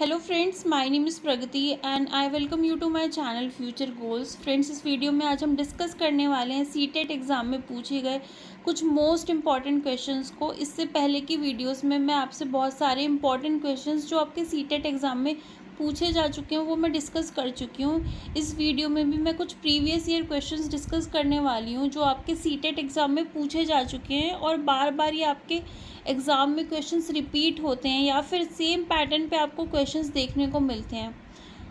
Hello friends, my name is Pragati and I welcome you to my channel future goals. Friends, इस video में आज हम discuss करने वाले हैं सीटेट एग्ज़ाम में पूछे गए कुछ मोस्ट इम्पॉर्टेंट क्वेश्चंस को। इससे पहले की वीडियोस में मैं आपसे बहुत सारे इम्पॉर्टेंट क्वेश्चंस जो आपके सीटेट एग्ज़ाम में पूछे जा चुके हैं वो मैं डिस्कस कर चुकी हूँ। इस वीडियो में भी मैं कुछ प्रीवियस ईयर क्वेश्चंस डिस्कस करने वाली हूँ जो आपके सीटेट एग्ज़ाम में पूछे जा चुके हैं और बार बार ये आपके एग्ज़ाम में क्वेश्चंस रिपीट होते हैं या फिर सेम पैटर्न पे आपको क्वेश्चंस देखने को मिलते हैं।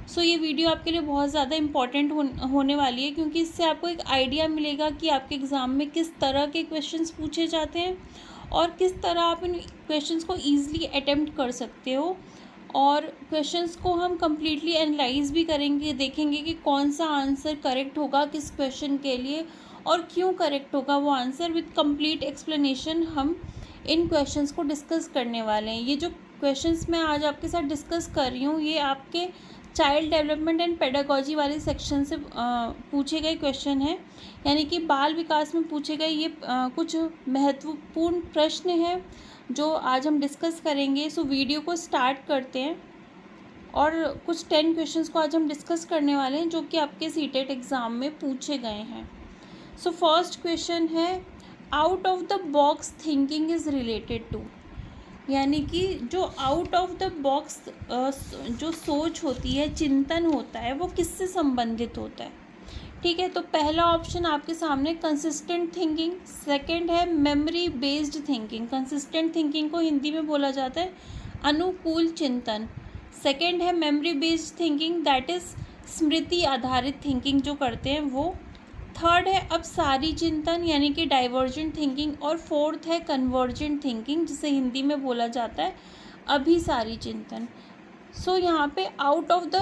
सो ये वीडियो आपके लिए बहुत ज़्यादा इम्पॉर्टेंट होने वाली है, क्योंकि इससे आपको एक आइडिया मिलेगा कि आपके एग्ज़ाम में किस तरह के क्वेश्चंस पूछे जाते हैं और किस तरह आप इन क्वेश्चंस को ईज़िली अटेम्प्ट कर सकते हो। और क्वेश्चंस को हम कम्प्लीटली एनालाइज भी करेंगे, देखेंगे कि कौन सा आंसर करेक्ट होगा किस क्वेश्चन के लिए और क्यों करेक्ट होगा वो आंसर। विद कंप्लीट एक्सप्लेनेशन हम इन क्वेश्चंस को डिस्कस करने वाले हैं। ये जो क्वेश्चंस मैं आज आपके साथ डिस्कस कर रही हूँ ये आपके चाइल्ड डेवलपमेंट एंड पेडागोजी वाले सेक्शन से पूछे गए क्वेश्चन हैं, यानी कि बाल विकास में पूछे गए ये कुछ महत्वपूर्ण प्रश्न हैं जो आज हम डिस्कस करेंगे। सो वीडियो को स्टार्ट करते हैं और कुछ 10 क्वेश्चंस को आज हम डिस्कस करने वाले हैं जो कि आपके सीटेट एग्ज़ाम में पूछे गए हैं। सो फर्स्ट क्वेश्चन है, out of the box thinking is related to, यानी कि जो आउट ऑफ द बॉक्स जो सोच होती है, चिंतन होता है, वो किससे संबंधित होता है। ठीक है, तो पहला ऑप्शन आपके सामने कंसिस्टेंट थिंकिंग, सेकंड है memory based thinking. Consistent thinking को हिंदी में बोला जाता है अनुकूल चिंतन। सेकंड है memory based thinking, that is स्मृति आधारित थिंकिंग जो करते हैं वो। थर्ड है अपसारी चिंतन यानी कि डाइवर्जेंट थिंकिंग। और फोर्थ है कन्वर्जेंट थिंकिंग जिसे हिंदी में बोला जाता है अभिसारी चिंतन। सो यहाँ पे आउट ऑफ द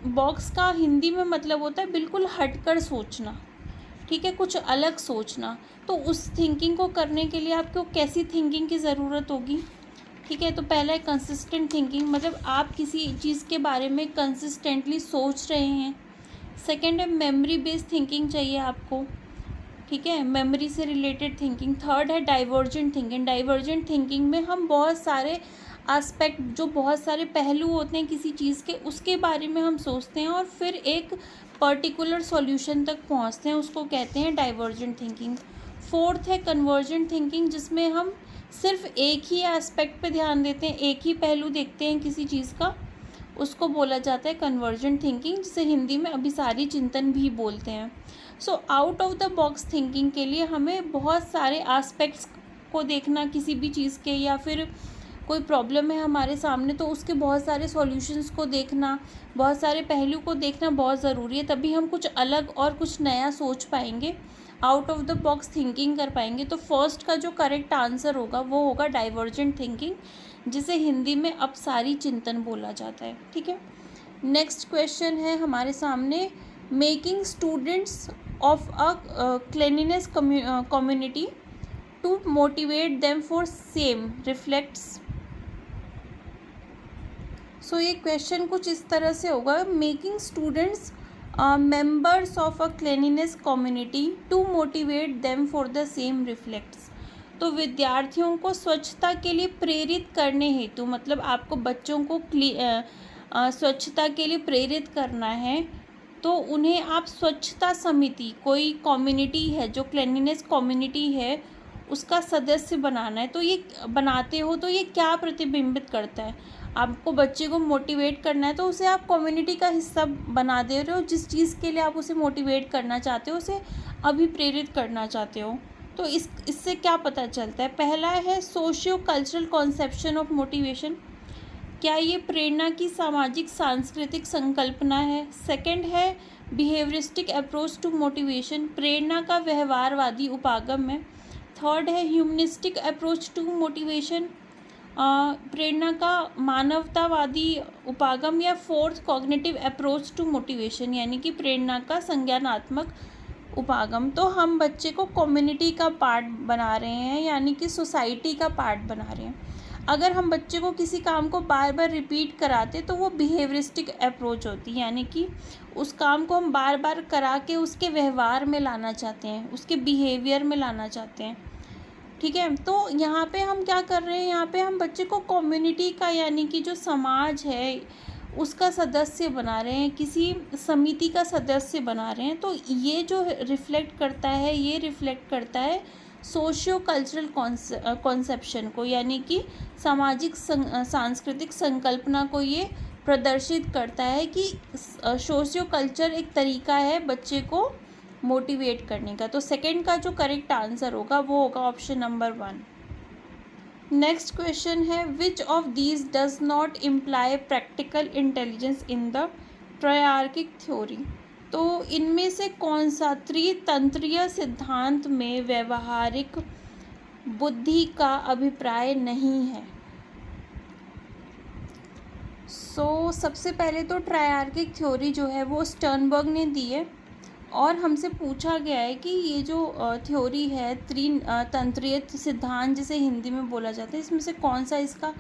बॉक्स का हिंदी में मतलब होता है बिल्कुल हटकर सोचना, ठीक है, कुछ अलग सोचना। तो उस थिंकिंग को करने के लिए आपको कैसी थिंकिंग की ज़रूरत होगी। ठीक है, तो पहला है कंसिस्टेंट थिंकिंग, मतलब आप किसी चीज़ के बारे में कंसिस्टेंटली सोच रहे हैं। सेकेंड है मेमोरी बेस्ड थिंकिंग चाहिए आपको, ठीक है, मेमोरी से रिलेटेड थिंकिंग। थर्ड है डाइवर्जेंट थिंकिंग। डाइवर्जेंट थिंकिंग में हम बहुत सारे एस्पेक्ट, जो बहुत सारे पहलू होते हैं किसी चीज़ के, उसके बारे में हम सोचते हैं और फिर एक पर्टिकुलर सॉल्यूशन तक पहुंचते हैं, उसको कहते हैं डाइवर्जेंट थिंकिंग। फोर्थ है कन्वर्जेंट थिंकिंग, जिसमें हम सिर्फ एक ही एस्पेक्ट पे ध्यान देते हैं, एक ही पहलू देखते हैं किसी चीज़ का, उसको बोला जाता है कन्वर्जेंट थिंकिंग, जिसे हिंदी में अभिसारी चिंतन भी बोलते हैं। So out of the box thinking के लिए हमें बहुत सारे एस्पेक्ट्स को देखना किसी भी चीज़ के, या फिर कोई प्रॉब्लम है हमारे सामने तो उसके बहुत सारे सॉल्यूशंस को देखना, बहुत सारे पहलू को देखना बहुत ज़रूरी है, तभी हम कुछ अलग और कुछ नया सोच पाएंगे, out of the box thinking कर पाएंगे। तो फर्स्ट का जो करेक्ट आंसर होगा वो होगा डाइवर्जेंट थिंकिंग, जिसे हिंदी में अपसारी चिंतन बोला जाता है। ठीक है, नेक्स्ट क्वेश्चन है हमारे सामने, making students of a cleanliness community to motivate them for same reflects. So ये क्वेश्चन कुछ इस तरह से होगा, making students members of a cleanliness community to motivate them for the same reflects. तो विद्यार्थियों को स्वच्छता के लिए प्रेरित करने हेतु, मतलब आपको बच्चों को स्वच्छता के लिए प्रेरित करना है, तो उन्हें आप स्वच्छता समिति, कोई कम्युनिटी है जो क्लीनलीनेस कम्युनिटी है उसका सदस्य बनाना है। तो ये बनाते हो तो ये क्या प्रतिबिंबित करता है, आपको बच्चे को मोटिवेट करना है तो उसे आप कम्युनिटी का हिस्सा बना दे रहे हो, जिस चीज़ के लिए आप उसे मोटिवेट करना चाहते हो, उसे अभिप्रेरित करना चाहते हो। तो इससे क्या पता चलता है, पहला है socio cultural conception of motivation, क्या ये प्रेरणा की सामाजिक सांस्कृतिक संकल्पना है। सेकंड है बिहेवियरिस्टिक अप्रोच टू मोटिवेशन, प्रेरणा का व्यवहारवादी उपागम है। थर्ड है ह्यूमनिस्टिक अप्रोच टू मोटिवेशन, प्रेरणा का मानवतावादी उपागम। या fourth cognitive approach to motivation, यानी कि प्रेरणा का संज्ञानात्मक उपागम। तो हम बच्चे को कम्युनिटी का पार्ट बना रहे हैं, यानी कि सोसाइटी का पार्ट बना रहे हैं। अगर हम बच्चे को किसी काम को बार बार रिपीट कराते तो वो बिहेवियरिस्टिक अप्रोच होती है, यानी कि उस काम को हम बार बार करा के उसके व्यवहार में लाना चाहते हैं, उसके बिहेवियर में लाना चाहते हैं। ठीक है। तो यहाँ पे हम क्या कर रहे हैं, यहाँ पे हम बच्चे को कम्युनिटी का यानी कि जो समाज है उसका सदस्य बना रहे हैं, किसी समिति का सदस्य बना रहे हैं। तो ये जो रिफ्लेक्ट करता है, ये रिफ्लेक्ट करता है सोशियो कल्चरल कॉन्सेप्शन को, यानी कि सामाजिक सांस्कृतिक संकल्पना को ये प्रदर्शित करता है कि सोशियो कल्चर एक तरीका है बच्चे को मोटिवेट करने का। तो सेकंड का जो करेक्ट आंसर होगा वो होगा ऑप्शन नंबर 1। नेक्स्ट क्वेश्चन है, which of these does not imply practical intelligence in the triarchic theory. तो इनमें से कौन सा त्रितंत्रीय सिद्धांत में व्यवहारिक बुद्धि का अभिप्राय नहीं है। सबसे पहले तो ट्रायर्किक थ्योरी जो है वो स्टर्नबर्ग ने दी है, और हमसे पूछा गया है कि ये जो थ्योरी है त्रितंत्रीय सिद्धांत जिसे हिंदी में बोला जाता है, इसमें से कौन सा इसका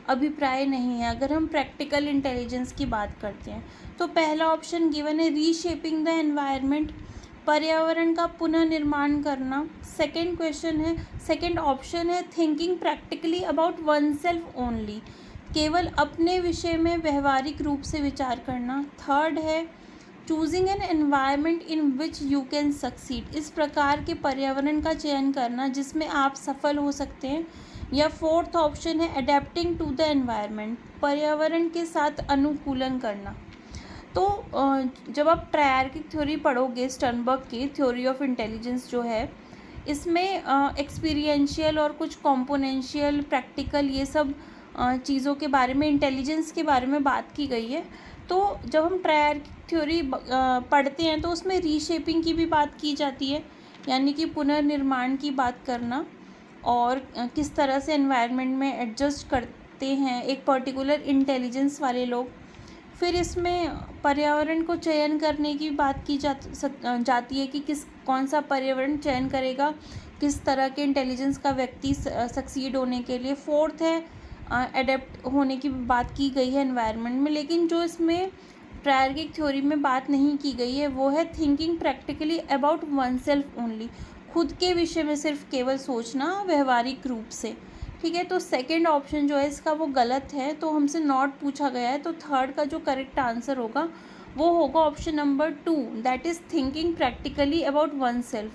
अभिप्राय नहीं है अगर हम प्रैक्टिकल इंटेलिजेंस की बात करते हैं। तो पहला ऑप्शन गिवन है रीशेपिंग द एनवायरनमेंट, पर्यावरण का पुनर्निर्माण करना। सेकंड ऑप्शन है thinking practically about one self only, केवल अपने विषय में व्यवहारिक रूप से विचार करना। थर्ड है choosing N environment in which you can succeed, इस प्रकार के पर्यावरण का चयन करना जिसमें आप सफल हो सकते हैं। या फोर्थ ऑप्शन है अडेप्टिंग टू द एनवायरनमेंट, पर्यावरण के साथ अनुकूलन करना। तो जब आप ट्रायर्किक थ्योरी पढ़ोगे स्टर्नबर्ग की थ्योरी ऑफ इंटेलिजेंस जो है, इसमें एक्सपीरियंशियल और कुछ कॉम्पोनेंशियल प्रैक्टिकल ये सब चीज़ों के बारे में, इंटेलिजेंस के बारे में बात की गई है। तो जब हम ट्रायर्किक थ्योरी पढ़ते हैं तो उसमें रीशेपिंग की भी बात की जाती है, यानी कि पुनर्निर्माण की बात करना और किस तरह से एनवायरनमेंट में एडजस्ट करते हैं एक पर्टिकुलर इंटेलिजेंस वाले लोग। फिर इसमें पर्यावरण को चयन करने की बात की जाती है कि कौन सा पर्यावरण चयन करेगा किस तरह के इंटेलिजेंस का व्यक्ति सक्सीड होने के लिए। फोर्थ है अडेप्ट होने की बात की गई है एनवायरनमेंट में, लेकिन जो इसमें ट्रायर्किक थ्योरी में बात नहीं की गई है वो है thinking practically about one self only, खुद के विषय में सिर्फ केवल सोचना व्यवहारिक रूप से। ठीक है, तो सेकंड ऑप्शन जो है इसका वो गलत है, तो हमसे नॉट पूछा गया है। तो थर्ड का जो करेक्ट आंसर होगा वो होगा option number 2, that is thinking practically about one self,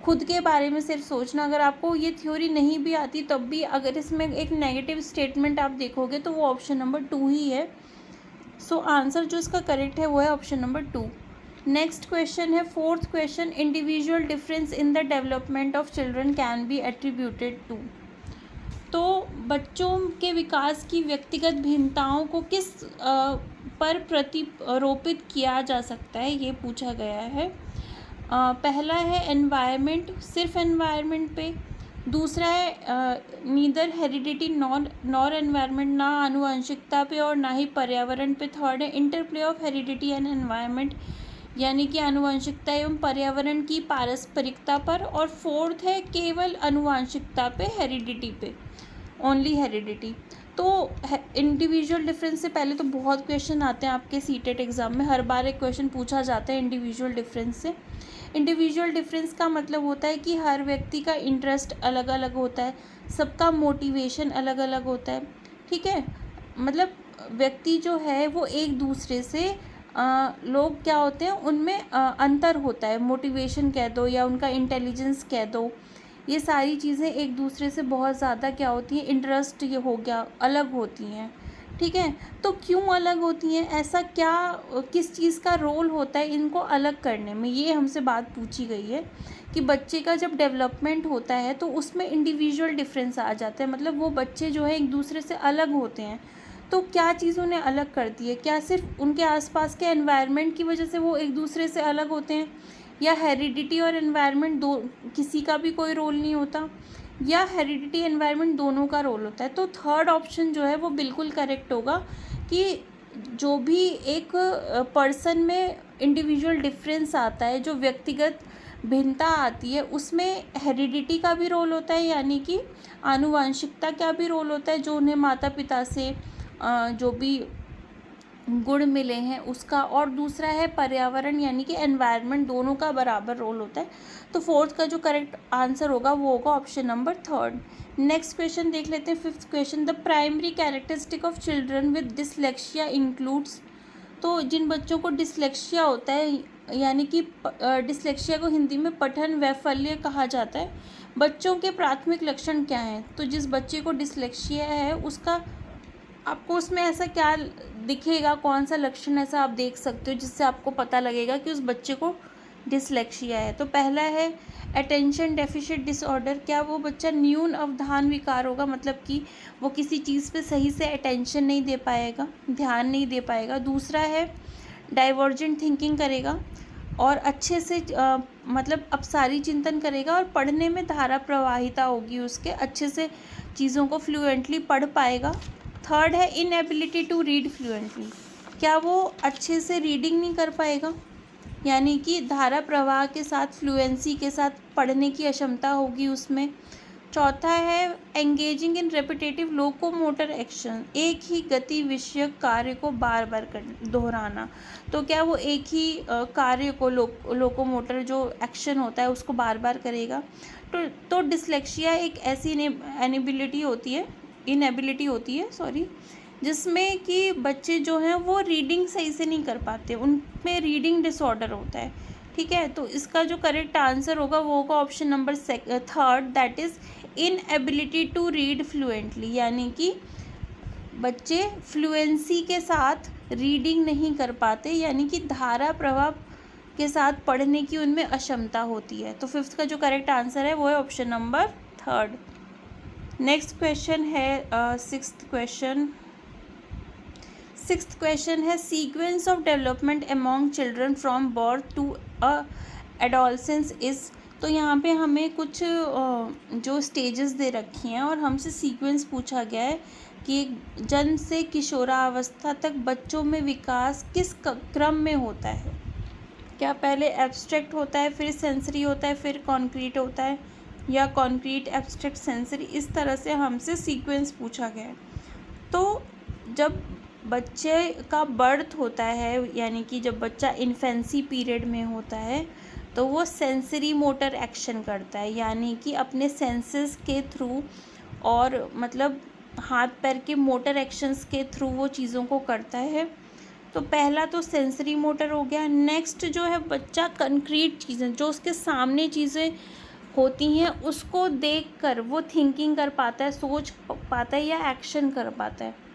खुद के बारे में सिर्फ सोचना। अगर आपको ये थ्योरी नहीं भी आती तब भी अगर इसमें एक नेगेटिव स्टेटमेंट आप देखोगे तो वो ऑप्शन नंबर 2 ही है। आंसर जो इसका करेक्ट है वो है ऑप्शन नंबर 2। नेक्स्ट क्वेश्चन है, fourth question, individual difference in the development of children can be attributed to. तो बच्चों के विकास की व्यक्तिगत भिन्नताओं को किस पर प्रतिरोपित किया जा सकता है, ये पूछा गया है। पहला है एनवायरनमेंट, सिर्फ एनवायरनमेंट पे। दूसरा है नीदर हेरिडिटी नॉर एनवायरनमेंट, ना आनुवंशिकता पे और ना ही पर्यावरण पे। थर्ड है interplay of heredity and environment, यानी कि आनुवंशिकता एवं पर्यावरण की पारस्परिकता पर। और फोर्थ है केवल आनुवंशिकता पे, हेरिडिटी पे, ओनली हेरिडिटी। तो इंडिविजुअल डिफरेंस से पहले तो बहुत क्वेश्चन आते हैं आपके सीटेट एग्ज़ाम में, हर बार एक क्वेश्चन पूछा जाता है इंडिविजुअल डिफरेंस से। इंडिविजुअल डिफरेंस का मतलब होता है कि हर व्यक्ति का इंटरेस्ट अलग अलग होता है, सबका मोटिवेशन अलग अलग होता है। ठीक है, मतलब व्यक्ति जो है वो एक दूसरे से लोग क्या होते हैं उनमें अंतर होता है, मोटिवेशन कह दो या उनका इंटेलिजेंस कह दो, ये सारी चीज़ें एक दूसरे से बहुत ज़्यादा क्या होती हैं, इंटरेस्ट ये हो गया, अलग होती हैं। ठीक है, तो क्यों अलग होती हैं, ऐसा क्या किस चीज़ का रोल होता है इनको अलग करने में, ये हमसे बात पूछी गई है कि बच्चे का जब डेवलपमेंट होता है तो उसमें इंडिविजुअल डिफरेंस आ जाता है, मतलब वो बच्चे जो है एक दूसरे से अलग होते हैं। तो क्या चीज़ उन्हें अलग करती है, क्या सिर्फ उनके आसपास के एनवायरनमेंट की वजह से वो एक दूसरे से अलग होते हैं, या हेरिडिटी और एनवायरनमेंट दो किसी का भी कोई रोल नहीं होता, या हेरिडिटी एनवायरनमेंट दोनों का रोल होता है। तो थर्ड ऑप्शन जो है वो बिल्कुल करेक्ट होगा कि जो भी एक पर्सन में इंडिविजुअल डिफरेंस आता है, जो व्यक्तिगत भिन्नता आती है, उसमें हेरिडिटी का भी रोल होता है, यानी कि आनुवंशिकता का भी रोल होता है, जो उन्हें माता पिता से जो भी गुण मिले हैं उसका, और दूसरा है पर्यावरण यानी कि एनवायरनमेंट, दोनों का बराबर रोल होता है। तो फोर्थ का जो करेक्ट आंसर होगा वो होगा option number third. Next question देख लेते हैं, fifth question, the primary characteristic of children with dyslexia includes. तो जिन बच्चों को डिसलेक्सिया होता है यानी कि डिसलेक्सिया को हिंदी में पठन वैफल्य कहा जाता है, बच्चों के प्राथमिक लक्षण क्या हैं? तो जिस बच्चे को डिसलेक्सिया है उसका आपको उसमें ऐसा क्या दिखेगा, कौन सा लक्षण ऐसा आप देख सकते हो जिससे आपको पता लगेगा कि उस बच्चे को डिसलेक्सिया है? तो पहला है अटेंशन डेफिशिट डिसऑर्डर, क्या वो बच्चा न्यून अवधान विकार होगा, मतलब कि वो किसी चीज़ पे सही से अटेंशन नहीं दे पाएगा, ध्यान नहीं दे पाएगा। दूसरा है डाइवर्जेंट थिंकिंग करेगा और अच्छे से मतलब अपसारी चिंतन करेगा और पढ़ने में धारा प्रवाहिता होगी उसके, अच्छे से चीज़ों को फ्लुएंटली पढ़ पाएगा। थर्ड है इनएबिलिटी टू रीड फ्लुएंटली, क्या वो अच्छे से रीडिंग नहीं कर पाएगा, यानी कि धारा प्रवाह के साथ फ्लुएंसी के साथ पढ़ने की अक्षमता होगी उसमें। चौथा है engaging in repetitive locomotor action, एक ही गति विषयक कार्य को बार बार दोहराना, तो क्या वो एक ही कार्य को लोकोमोटर जो एक्शन होता है उसको बार बार करेगा। तो डिसलेक्सिया एक ऐसी इनएबिलिटी होती है जिसमें कि बच्चे जो हैं वो रीडिंग सही से नहीं कर पाते, उनमें रीडिंग डिसऑर्डर होता है। ठीक है, तो इसका जो करेक्ट आंसर होगा वो होगा option number third, that is inability to read fluently, यानी कि बच्चे फ्लुएंसी के साथ रीडिंग नहीं कर पाते, यानी कि धारा प्रवाह के साथ पढ़ने की उनमें अक्षमता होती है। तो फिफ्थ का जो करेक्ट आंसर है वो है option number third. Next question है सिक्स्थ क्वेश्चन है sequence of development among children from birth to adolescence is. तो यहाँ पे हमें कुछ जो स्टेजेस दे रखी हैं और हमसे सीक्वेंस पूछा गया है कि जन्म से किशोरावस्था तक बच्चों में विकास किस क्रम में होता है, क्या पहले एब्स्ट्रैक्ट होता है, फिर सेंसरी होता है, फिर कॉन्क्रीट होता है, या कॉन्क्रीट एब्स्ट्रैक्ट सेंसरी, इस तरह से हमसे सीक्वेंस पूछा गया है। तो जब बच्चे का बर्थ होता है यानी कि जब बच्चा इन्फेंसी पीरियड में होता है तो वो सेंसरी मोटर एक्शन करता है, यानी कि अपने सेंसेस के थ्रू और मतलब हाथ पैर के मोटर एक्शंस के थ्रू वो चीज़ों को करता है। तो पहला तो सेंसरी मोटर हो गया। नेक्स्ट जो है बच्चा कंक्रीट चीज़ें जो उसके सामने चीज़ें होती हैं उसको देखकर वो थिंकिंग कर पाता है, सोच पाता है या एक्शन कर पाता है।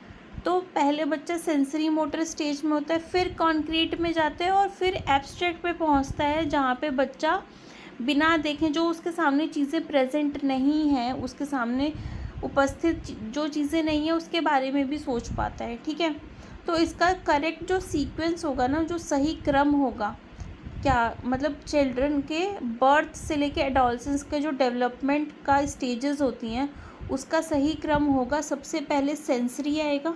तो पहले बच्चा सेंसरी मोटर स्टेज में होता है, फिर कॉन्क्रीट में जाता है और फिर एब्स्ट्रैक्ट पे पहुंचता है जहाँ पे बच्चा बिना देखे जो उसके सामने चीज़ें प्रेजेंट नहीं हैं, उसके सामने उपस्थित जो चीज़ें नहीं हैं उसके बारे में भी सोच पाता है। ठीक है, तो इसका करेक्ट जो सीक्वेंस होगा ना, जो सही क्रम होगा, क्या मतलब चिल्ड्रन के बर्थ से लेके एडोलसेंस के जो डेवलपमेंट का स्टेजेस होती हैं उसका सही क्रम होगा, सबसे पहले सेंसरी आएगा,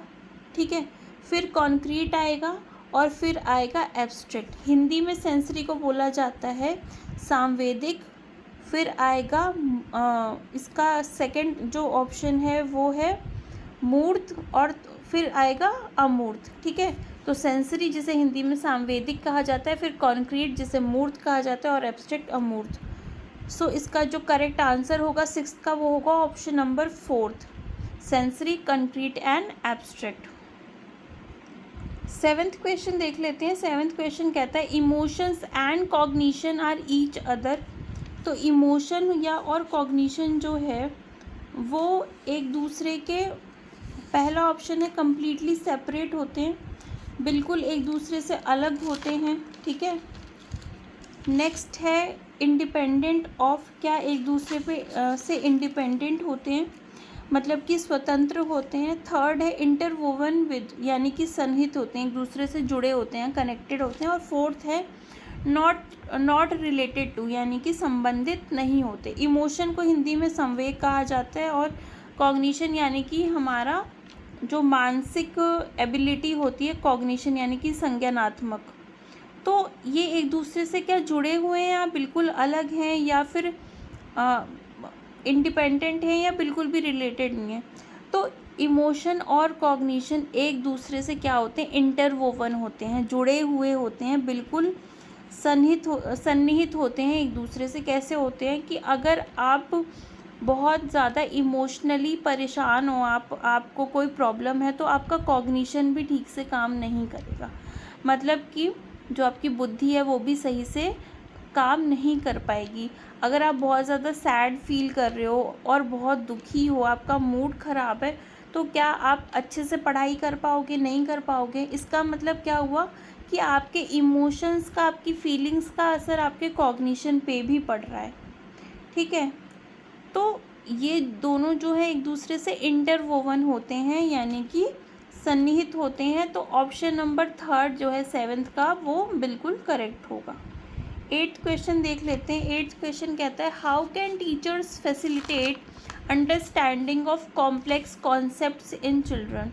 ठीक है, फिर कॉन्क्रीट आएगा और फिर आएगा एब्स्ट्रैक्ट। हिंदी में सेंसरी को बोला जाता है सांवेदिक, फिर आएगा इसका सेकंड जो ऑप्शन है वो है मूर्त और फिर आएगा अमूर्त। ठीक है, तो सेंसरी जिसे हिंदी में सांवेदिक कहा जाता है, फिर कॉन्क्रीट जिसे मूर्त कहा जाता है और एब्स्ट्रैक्ट अमूर्त। सो इसका जो करेक्ट आंसर होगा सिक्स्थ का वो होगा option number fourth, sensory, concrete and abstract. Seventh question देख लेते हैं। सेवेंथ क्वेश्चन कहता है emotions and cognition are each other. तो इमोशन या और कॉग्निशन जो है वो एक दूसरे के, पहला ऑप्शन है कम्प्लीटली सेपरेट होते हैं, बिल्कुल एक दूसरे से अलग होते हैं। ठीक है, नेक्स्ट है इंडिपेंडेंट ऑफ, क्या एक दूसरे पे से इंडिपेंडेंट होते हैं, मतलब कि स्वतंत्र होते हैं। थर्ड है इंटरवोवन विद, यानी कि सन्निहित होते हैं, एक दूसरे से जुड़े होते हैं, कनेक्टेड होते हैं। और फोर्थ है नॉट रिलेटेड टू, यानी कि संबंधित नहीं होते। इमोशन को हिंदी में संवेग कहा जाता है और कॉग्निशन यानी कि हमारा जो मानसिक एबिलिटी होती है, कॉग्निशन यानी कि संज्ञानात्मक। तो ये एक दूसरे से क्या जुड़े हुए हैं या बिल्कुल अलग हैं या फिर इंडिपेंडेंट हैं या बिल्कुल भी रिलेटेड नहीं है। तो इमोशन और कॉग्निशन एक दूसरे से क्या होते हैं, इंटरवोवन होते हैं, जुड़े हुए होते हैं, बिल्कुल सन्निहित होते हैं एक दूसरे से। कैसे होते हैं कि अगर आप बहुत ज़्यादा इमोशनली परेशान हो, आपको कोई प्रॉब्लम है, तो आपका कॉग्निशन भी ठीक से काम नहीं करेगा। मतलब कि जो आपकी बुद्धि है वो भी सही से काम नहीं कर पाएगी। अगर आप बहुत ज़्यादा सैड फील कर रहे हो और बहुत दुखी हो, आपका मूड ख़राब है, तो क्या आप अच्छे से पढ़ाई कर पाओगे? नहीं कर पाओगे। इसका मतलब क्या हुआ कि आपके इमोशंस का, आपकी फीलिंग्स का असर आपके कॉग्निशन पे भी पड़ रहा है। ठीक है, तो ये दोनों जो है एक दूसरे से इंटरवोवन होते हैं, यानी कि सन्निहित होते हैं। तो ऑप्शन नंबर थर्ड जो है 7th का, वो बिल्कुल करेक्ट होगा। 8th क्वेश्चन देख लेते हैं। 8th क्वेश्चन कहता है, how can teachers facilitate understanding of complex concepts in children.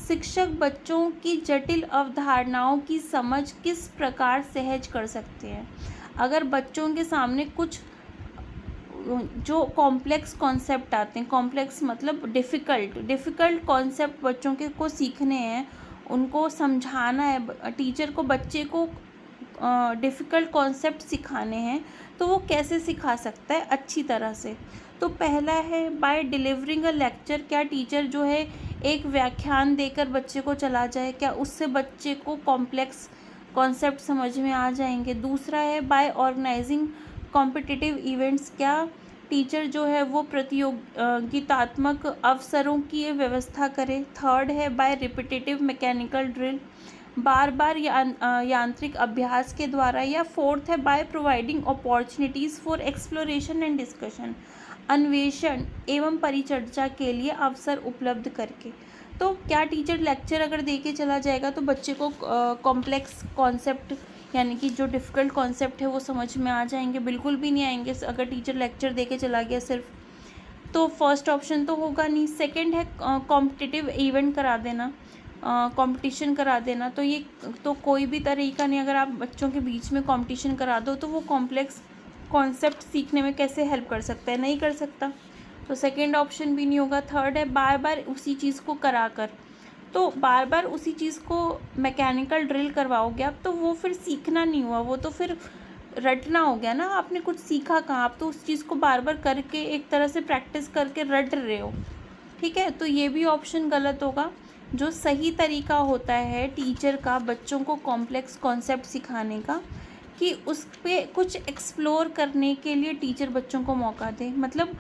शिक्षक बच्चों की जटिल अवधारणाओं की समझ किस प्रकार सहज कर सकते हैं। अगर बच्चों के सामने कुछ जो कॉम्प्लेक्स कॉन्सेप्ट आते हैं, कॉम्प्लेक्स मतलब डिफ़िकल्ट कॉन्सेप्ट बच्चों के को सीखने हैं, उनको समझाना है, टीचर को बच्चे को डिफ़िकल्ट कॉन्सेप्ट सिखाने हैं, तो वो कैसे सिखा सकता है अच्छी तरह से। तो पहला है बाय डिलीवरिंग अ लेक्चर। क्या टीचर जो है एक व्याख्यान देकर बच्चे को चला जाए, क्या उससे बच्चे को कॉम्प्लेक्स कॉन्सेप्ट समझ में आ जाएंगे। दूसरा है बाय ऑर्गेनाइजिंग कॉम्पिटिटिव इवेंट्स। क्या टीचर जो है वो प्रतियोगितात्मक अवसरों की व्यवस्था करे। थर्ड है बाय रिपीटेटिव मैकेनिकल ड्रिल, बार बार यांत्रिक अभ्यास के द्वारा। या फोर्थ है by providing opportunities for exploration and discussion, अन्वेषण एवं परिचर्चा के लिए अवसर उपलब्ध करके। तो क्या टीचर लेक्चर अगर दे के चला जाएगा तो बच्चे को कॉम्प्लेक्स कॉन्सेप्ट, यानी कि जो डिफ़िकल्ट कॉन्सेप्ट है वो समझ में आ जाएंगे? बिल्कुल भी नहीं आएंगे अगर टीचर लेक्चर दे के चला गया सिर्फ। तो फर्स्ट ऑप्शन तो होगा नहीं। सेकंड है कॉम्पिटिटिव इवेंट करा देना, कंपटीशन करा देना। तो ये तो कोई भी तरीका नहीं, अगर आप बच्चों के बीच में कंपटीशन करा दो तो वो कॉम्प्लेक्स कॉन्सेप्ट सीखने में कैसे हेल्प कर सकता है? नहीं कर सकता। तो सेकंड ऑप्शन भी नहीं होगा। थर्ड है बार बार उसी चीज़ को करा कर। तो बार बार उसी चीज़ को मैकेनिकल ड्रिल करवाओगे आप, तो वो फिर सीखना नहीं हुआ, वो तो फिर रटना हो गया ना। आपने कुछ सीखा कहाँ, आप तो उस चीज़ को बार बार करके एक तरह से प्रैक्टिस करके रट रहे हो। ठीक है, तो ये भी ऑप्शन गलत होगा। जो सही तरीका होता है टीचर का बच्चों को कॉम्प्लेक्स कॉन्सेप्ट सिखाने का, कि उस पर कुछ एक्सप्लोर करने के लिए टीचर बच्चों को मौका दे। मतलब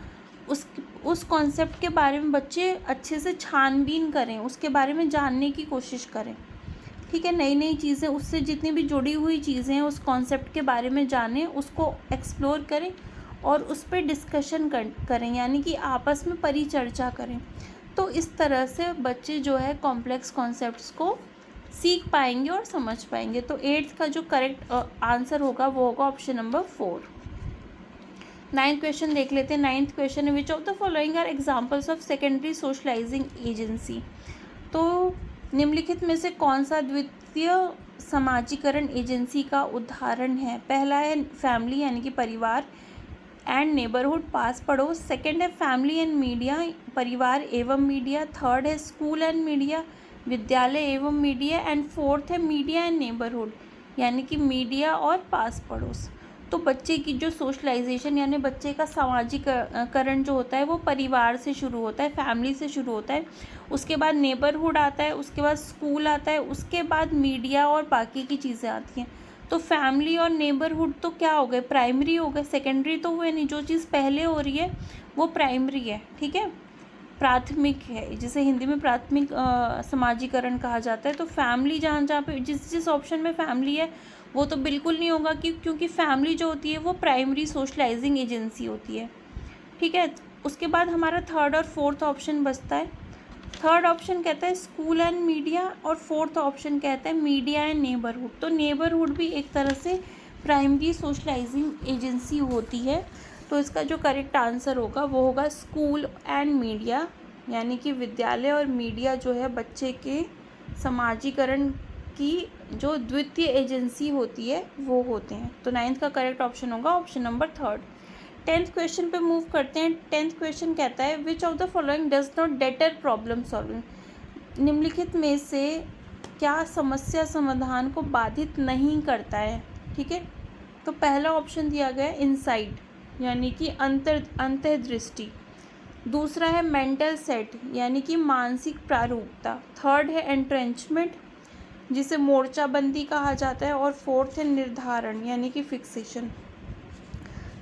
उस कॉन्सेप्ट के बारे में बच्चे अच्छे से छानबीन करें, उसके बारे में जानने की कोशिश करें। ठीक है, नई नई चीज़ें, उससे जितनी भी जुड़ी हुई चीज़ें हैं उस कॉन्सेप्ट के बारे में जानें, उसको एक्सप्लोर करें और उस पर डिस्कशन करें, यानी कि आपस में परिचर्चा करें। तो इस तरह से बच्चे जो है कॉम्प्लेक्स कॉन्सेप्ट्स को सीख पाएंगे और समझ पाएंगे। तो 8th का जो करेक्ट आंसर होगा वो होगा ऑप्शन नंबर 4। 9th क्वेश्चन देख लेते हैं। 9th क्वेश्चन है, which of the following are examples of secondary socialising agency. तो निम्नलिखित में से कौन सा द्वितीय समाजीकरण एजेंसी का उदाहरण है? पहला है फैमिली यानी कि परिवार एंड नेबरहुड, पास पड़ोस। सेकंड है फैमिली एंड मीडिया, परिवार एवं मीडिया। थर्ड है स्कूल एंड मीडिया, विद्यालय एवं मीडिया। एंड फोर्थ है मीडिया एंड नेबरहुड, यानी कि मीडिया और पास पड़ोस। तो बच्चे की जो सोशलाइजेशन यानी बच्चे का सामाजिकरण जो होता है वो परिवार से शुरू होता है, फैमिली से शुरू होता है, उसके बाद नेबरहुड आता है, उसके बाद स्कूल आता है, उसके बाद मीडिया और बाकी की चीज़ें आती हैं। तो फैमिली और नेबरहुड तो क्या हो गए, प्राइमरी हो गए, सेकेंडरी तो हुए नहीं। जो चीज़ पहले हो रही है वो प्राइमरी है। ठीक है, प्राथमिक है, जिसे हिंदी में प्राथमिक समाजीकरण कहा जाता है। तो फैमिली जहाँ जहाँ पे जिस ऑप्शन में फैमिली है वो तो बिल्कुल नहीं होगा, क्योंकि फैमिली जो होती है वो प्राइमरी सोशलाइजिंग एजेंसी होती है। ठीक है, उसके बाद हमारा थर्ड और फोर्थ ऑप्शन बचता है। थर्ड ऑप्शन कहता है स्कूल एंड मीडिया और फोर्थ ऑप्शन कहता है मीडिया एंड नेबरहुड। तो नेबरहुड भी एक तरह से प्राइमरी सोशलाइजिंग एजेंसी होती है। तो इसका जो करेक्ट आंसर होगा वो होगा स्कूल एंड मीडिया, यानी कि विद्यालय और मीडिया जो है बच्चे के समाजीकरण की जो द्वितीय एजेंसी होती है वो होते हैं। तो 9th का करेक्ट ऑप्शन होगा ऑप्शन नंबर 3। 10th क्वेश्चन पे मूव करते हैं। 10th क्वेश्चन कहता है which of the following does not debtor problem solving. निम्नलिखित में से क्या समस्या समाधान को बाधित नहीं करता है। ठीक है, तो पहला ऑप्शन दिया गया है इनसाइट, यानी कि अंतर्दृष्टि। दूसरा है मेंटल सेट, यानी कि मानसिक प्रारूपता। थर्ड है एंट्रेंचमेंट, जिसे मोर्चाबंदी कहा जाता है। और फोर्थ है निर्धारण, यानी कि फिक्सेशन।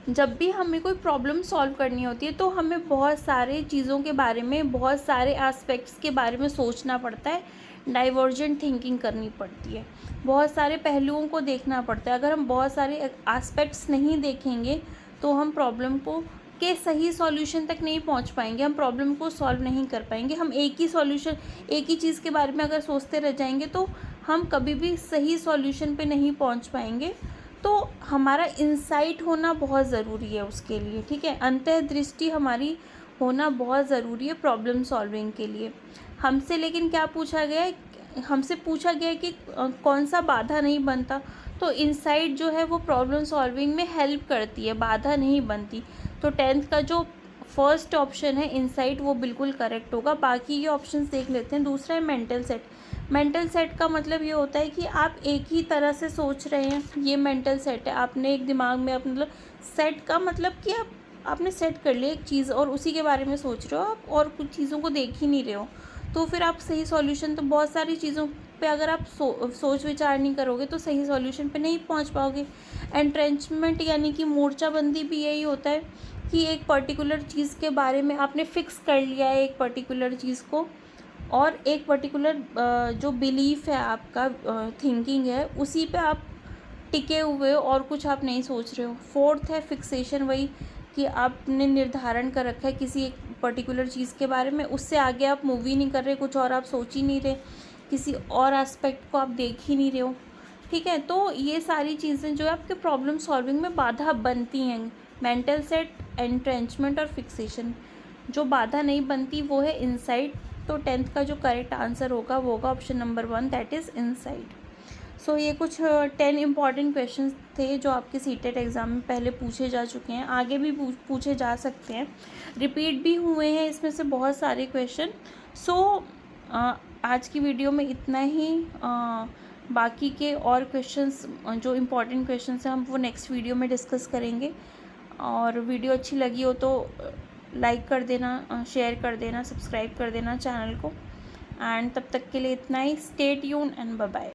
जब भी हमें कोई प्रॉब्लम सॉल्व करनी होती है तो हमें बहुत सारे चीज़ों के बारे में, बहुत सारे एस्पेक्ट्स के बारे में सोचना पड़ता है, डाइवर्जेंट थिंकिंग करनी पड़ती है, बहुत सारे पहलुओं को देखना पड़ता है। अगर हम बहुत सारे एस्पेक्ट्स नहीं देखेंगे तो हम प्रॉब्लम को के सही सॉल्यूशन तक नहीं पहुंच पाएंगे, हम प्रॉब्लम को सॉल्व नहीं कर पाएंगे। हम एक ही सॉल्यूशन, एक ही चीज़ के बारे में अगर सोचते रह जाएंगे तो हम कभी भी सही सॉल्यूशन पे नहीं पहुंच पाएंगे। तो हमारा इंसाइट होना बहुत ज़रूरी है उसके लिए। ठीक है, अंतर्दृष्टि हमारी होना बहुत ज़रूरी है प्रॉब्लम सॉल्विंग के लिए। हमसे लेकिन क्या पूछा गया है, हमसे पूछा गया है कि कौन सा बाधा नहीं बनता। तो इंसाइट जो है वो प्रॉब्लम सॉल्विंग में हेल्प करती है, बाधा नहीं बनती। तो 10th का जो फर्स्ट ऑप्शन है इंसाइट, वो बिल्कुल करेक्ट होगा। बाकी ये ऑप्शंस देख लेते हैं। दूसरा है मेंटल सेट। मेंटल सेट का मतलब ये होता है कि आप एक ही तरह से सोच रहे हैं, ये मेंटल सेट है। आपने एक दिमाग में, आप मतलब सेट का मतलब कि आपने सेट कर लिया एक चीज़ और उसी के बारे में सोच रहे हो आप, और कुछ चीज़ों को देख ही नहीं रहे हो। तो फिर आप सही सॉल्यूशन, तो बहुत सारी चीज़ों पे अगर आप सोच विचार नहीं करोगे तो सही सॉल्यूशन पे नहीं पहुंच पाओगे। एंट्रेंचमेंट यानी कि मोर्चाबंदी भी यही होता है कि एक पर्टिकुलर चीज़ के बारे में आपने फिक्स कर लिया है, एक पर्टिकुलर चीज़ को, और एक पर्टिकुलर जो बिलीफ है आपका, थिंकिंग है, उसी पे आप टिके हुए हो और कुछ आप नहीं सोच रहे हो। फोर्थ है फिक्सेशन, वही कि आपने निर्धारण कर रखा है किसी एक पर्टिकुलर चीज़ के बारे में, उससे आगे आप मूव ही नहीं कर रहे, कुछ और आप सोच ही नहीं रहे, किसी और एस्पेक्ट को आप देख ही नहीं रहे हो। ठीक है, तो ये सारी चीज़ें जो है आपके प्रॉब्लम सॉल्विंग में बाधा बनती हैं। मेंटल सेट, एंट्रेंचमेंट और फिक्सेशन। जो बाधा नहीं बनती वो है इनसाइट। तो 10th का जो करेक्ट आंसर होगा वो होगा option number 1, that is insight. So ये कुछ 10 इम्पॉर्टेंट क्वेश्चंस थे जो आपके सीटेट एग्ज़ाम में पहले पूछे जा चुके हैं, आगे भी पूछे जा सकते हैं, रिपीट भी हुए हैं इसमें से बहुत सारे क्वेश्चन। सो आज की वीडियो में इतना ही। बाकी के और क्वेश्चंस, जो इम्पॉर्टेंट क्वेश्चंस हैं, हम वो नेक्स्ट वीडियो में डिस्कस करेंगे। और वीडियो अच्छी लगी हो तो लाइक कर देना, शेयर कर देना, सब्सक्राइब कर देना चैनल को। एंड तब तक के लिए इतना ही। Stay tune and bye bye.